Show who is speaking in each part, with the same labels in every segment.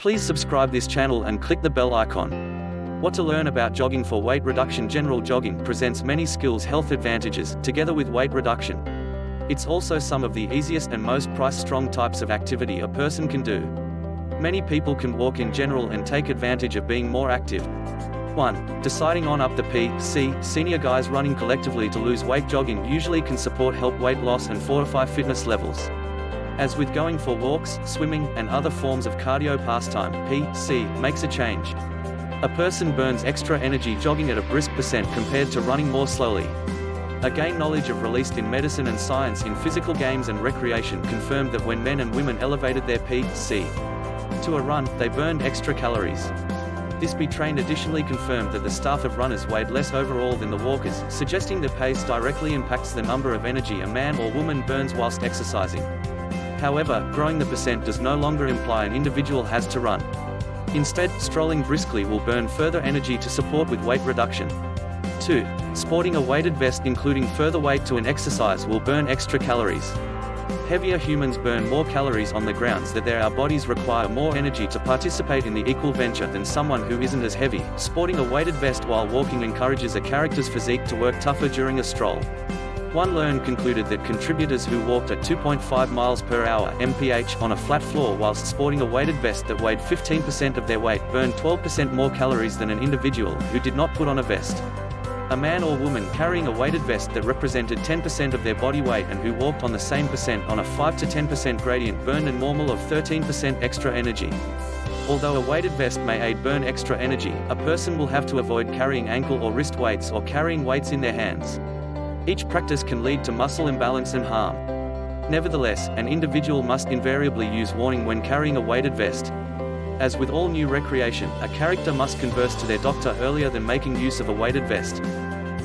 Speaker 1: Please subscribe this channel and click the bell icon. What to learn about jogging for weight reduction. General jogging presents many skills health advantages, together with weight reduction. It's also some of the easiest and most price-strong types of activity a person can do. Many people can walk in general and take advantage of being more active. 1. Deciding on up the P.C. Senior guys running collectively to lose weight. Jogging usually can help weight loss and fortify fitness levels. As with going for walks, swimming, and other forms of cardio pastime, P.C. makes a change. A person burns extra energy jogging at a brisk percent compared to running more slowly. Again, knowledge of released in medicine and science in physical games and recreation confirmed that when men and women elevated their P.C. to a run, they burned extra calories. This be trained additionally confirmed that the staff of runners weighed less overall than the walkers, suggesting the pace directly impacts the number of energy a man or woman burns whilst exercising. However, growing the percent does no longer imply an individual has to run. Instead, strolling briskly will burn further energy to support with weight reduction. 2. Sporting a weighted vest including further weight to an exercise will burn extra calories. Heavier humans burn more calories on the grounds that our bodies require more energy to participate in the equal venture than someone who isn't as heavy. Sporting a weighted vest while walking encourages a character's physique to work tougher during a stroll. One learned concluded that contributors who walked at 2.5 miles per hour mph on a flat floor whilst sporting a weighted vest that weighed 15% of their weight burned 12% more calories than an individual who did not put on a vest. A man or woman carrying a weighted vest that represented 10% of their body weight and who walked on the same percent on a 5 to 10% gradient burned a normal of 13% extra energy. Although a weighted vest may aid burn extra energy, a person will have to avoid carrying ankle or wrist weights or carrying weights in their hands. Each practice can lead to muscle imbalance and harm. Nevertheless, an individual must invariably use warning when carrying a weighted vest. As with all new recreation, a character must converse to their doctor earlier than making use of a weighted vest.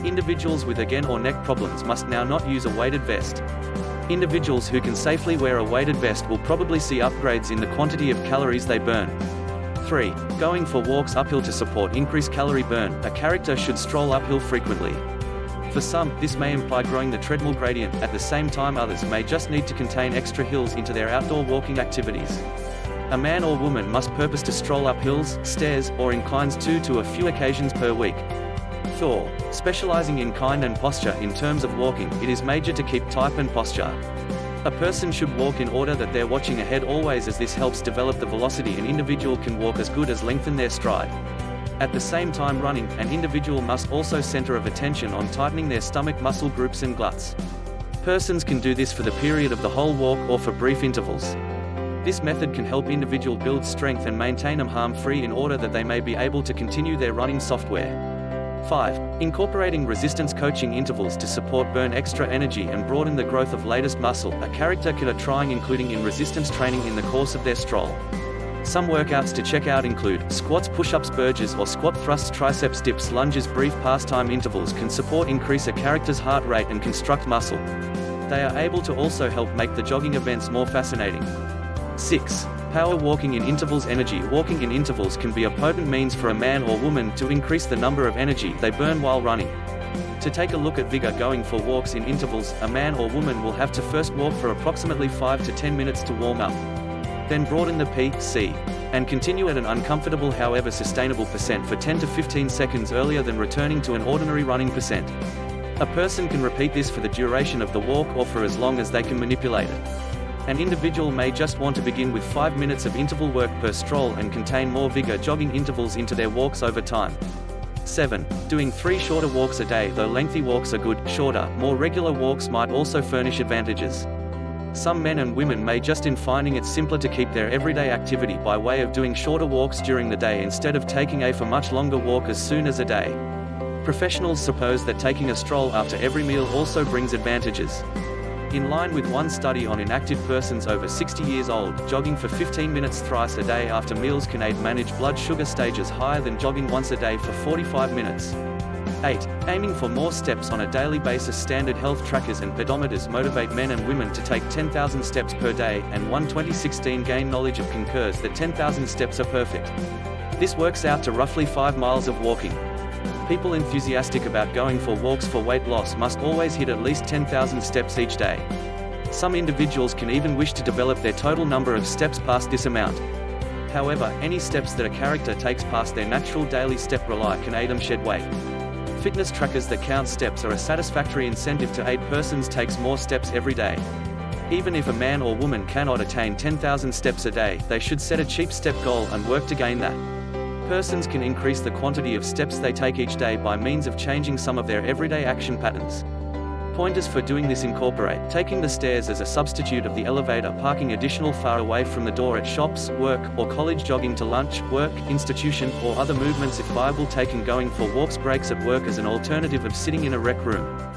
Speaker 1: Individuals with again or neck problems must now not use a weighted vest. Individuals who can safely wear a weighted vest will probably see upgrades in the quantity of calories they burn. 3. Going for walks uphill to support increased calorie burn. A character should stroll uphill frequently. For some, this may imply growing the treadmill gradient, at the same time others may just need to contain extra hills into their outdoor walking activities. A man or woman must purpose to stroll up hills, stairs, or inclines to a few occasions per week. 4. Specializing in kind and posture. In terms of walking, it is major to keep type and posture. A person should walk in order that they're watching ahead always, as this helps develop the velocity an individual can walk as good as lengthen their stride. At the same time running, an individual must also center of attention on tightening their stomach muscle groups and gluts. Persons can do this for the period of the whole walk or for brief intervals. This method can help individual build strength and maintain them harm-free in order that they may be able to continue their running software. 5. Incorporating resistance coaching intervals to support burn extra energy and broaden the growth of latest muscle. A character can trying including in resistance training in the course of their stroll. Some workouts to check out include squats, push-ups, burges or squat thrusts, triceps dips, lunges. Brief pastime intervals can support increase a character's heart rate and construct muscle. They are able to also help make the jogging events more fascinating. 6. Power walking in intervals. Energy walking in intervals can be a potent means for a man or woman to increase the number of energy they burn while running. To take a look at vigor going for walks in intervals, a man or woman will have to first walk for approximately 5 to 10 minutes to warm up. Then broaden the P.C. and continue at an uncomfortable however sustainable percent for 10 to 15 seconds earlier than returning to an ordinary running percent. A person can repeat this for the duration of the walk or for as long as they can manipulate it. An individual may just want to begin with 5 minutes of interval work per stroll and contain more vigor jogging intervals into their walks over time. 7. Doing 3 shorter walks a day. Though lengthy walks are good, shorter, more regular walks might also furnish advantages. Some men and women may just in finding it simpler to keep their everyday activity by way of doing shorter walks during the day instead of taking a much longer walk as soon as a day. Professionals suppose that taking a stroll after every meal also brings advantages. In line with one study on inactive persons over 60 years old, jogging for 15 minutes thrice a day after meals can aid manage blood sugar stages higher than jogging once a day for 45 minutes. 8. Aiming for more steps on a daily basis. Standard health trackers and pedometers motivate men and women to take 10,000 steps per day, and one 2016 Gain Knowledge of concurs that 10,000 steps are perfect. This works out to roughly 5 miles of walking. People enthusiastic about going for walks for weight loss must always hit at least 10,000 steps each day. Some individuals can even wish to develop their total number of steps past this amount. However, any steps that a character takes past their natural daily step rely can aid them shed weight. Fitness trackers that count steps are a satisfactory incentive to aid persons takes more steps every day. Even if a man or woman cannot attain 10,000 steps a day, they should set a cheap step goal and work to gain that. Persons can increase the quantity of steps they take each day by means of changing some of their everyday action patterns. Pointers for doing this incorporate taking the stairs as a substitute of the elevator, parking additional far away from the door at shops, work, or college, jogging to lunch, work, institution, or other movements if viable, taking going for walks, breaks at work as an alternative of sitting in a rec room.